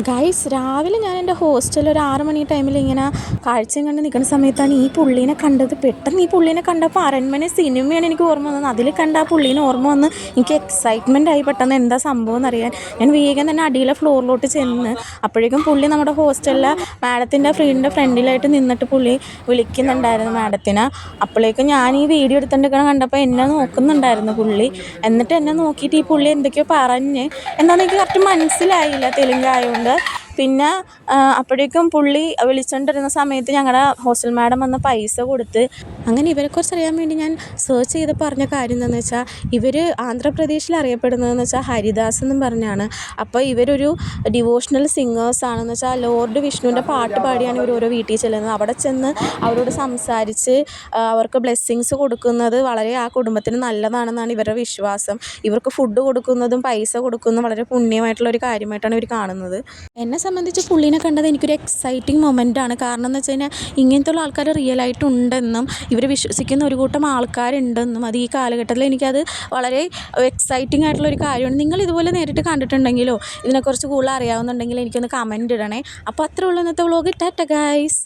Guys, രാവിലെ ഞാൻ എൻ്റെ ഹോസ്റ്റലിൽ ഒരു 6 മണി ടൈമിൽ ഇങ്ങനെ കാഴ്ചയും കണ്ട് നിൽക്കുന്ന സമയത്താണ് ഈ പുള്ളീനെ കണ്ടത്. പെട്ടെന്ന് ഈ പുള്ളീനെ കണ്ടപ്പോൾ അരൺമന സിനിമയാണ് എനിക്ക് ഓർമ്മ വന്നത്. അതിൽ കണ്ട ആ പുള്ളീനെ ഓർമ്മ വന്ന് എനിക്ക് എക്സൈറ്റ്മെൻ്റ് ആയി. പെട്ടെന്ന് എന്താ സംഭവം എന്നറിയാൻ ഞാൻ വേഗം തന്നെ അടിയിലെ ഫ്ലോറിലോട്ട് ചെന്ന് അപ്പോഴേക്കും പുള്ളി നമ്മുടെ ഹോസ്റ്റലിലെ മാഡത്തിൻ്റെ ഫ്രണ്ടിലായിട്ട് നിന്നിട്ട് പുള്ളി വിളിക്കുന്നുണ്ടായിരുന്നു മാഡത്തിനെ. അപ്പോഴേക്കും ഞാൻ ഈ വീഡിയോ എടുത്തിട്ട് കണ്ടപ്പോൾ എന്നെ നോക്കുന്നുണ്ടായിരുന്നു പുള്ളി. എന്നിട്ട് എന്നെ നോക്കിയിട്ട് ഈ പുള്ളി എന്തൊക്കെയോ പറഞ്ഞ് എന്താണെന്ന് എനിക്ക് കറക്റ്റ് മനസ്സിലായില്ല, തെലുങ്കായതുകൊണ്ട്. പിന്നെ അപ്പോഴേക്കും പുള്ളി വിളിച്ചുകൊണ്ടിരുന്ന സമയത്ത് ഞങ്ങളുടെ ഹോസ്റ്റൽ മാഡം വന്ന് പൈസ കൊടുത്ത്. അങ്ങനെ ഇവരെക്കുറിച്ച് അറിയാൻ വേണ്ടി ഞാൻ സെർച്ച് ചെയ്ത് പറഞ്ഞ കാര്യം എന്താണെന്ന് വെച്ചാൽ ഇവർ ആന്ധ്രാപ്രദേശിൽ അറിയപ്പെടുന്നതെന്ന് വെച്ചാൽ ഹരിദാസ് എന്നും പറഞ്ഞാണ്. അപ്പോൾ ഇവരൊരു ഡിവോഷണൽ സിംഗേഴ്സാണെന്ന് വെച്ചാൽ ലോർഡ് വിഷ്ണുവിൻ്റെ പാട്ട് പാടിയാണ് ഇവർ ഓരോ വീട്ടിൽ ചെല്ലുന്നത്. അവിടെ ചെന്ന് അവരോട് സംസാരിച്ച് അവർക്ക് ബ്ലെസ്സിങ്സ് കൊടുക്കുന്നത് വളരെ ആ കുടുംബത്തിന് നല്ലതാണെന്നാണ് ഇവരുടെ വിശ്വാസം. ഇവർക്ക് ഫുഡ് കൊടുക്കുന്നതും പൈസ കൊടുക്കുന്നതും വളരെ പുണ്യമായിട്ടുള്ളൊരു കാര്യമായിട്ടാണ് ഇവർ കാണുന്നത്. എന്നെ സംബന്ധിച്ച് പുള്ളീനെ കണ്ടത് എനിക്കൊരു എക്സൈറ്റിംഗ് മൊമെൻ്റാണ്. കാരണം എന്ന് വെച്ച് കഴിഞ്ഞാൽ ഇങ്ങനത്തുള്ള ആൾക്കാർ റിയലായിട്ടുണ്ടെന്നും ഇവർ വിശ്വസിക്കുന്ന ഒരു കൂട്ടം ആൾക്കാരുണ്ടെന്നും അത് ഈ കാലഘട്ടത്തിൽ എനിക്കത് വളരെ എക്സൈറ്റിംഗ് ആയിട്ടുള്ളൊരു കാര്യമാണ്. നിങ്ങൾ ഇതുപോലെ നേരിട്ട് കണ്ടിട്ടുണ്ടെങ്കിലോ ഇതിനെക്കുറിച്ച് കൂടുതൽ അറിയാവുന്നുണ്ടെങ്കിൽ എനിക്കൊന്ന് കമൻറ്റ് ഇടണേ. അപ്പോൾ അത്രേ ഉള്ളൂ ഇന്നത്തെ വ്ളോഗ്. ടാറ്റ ഗൈസ്.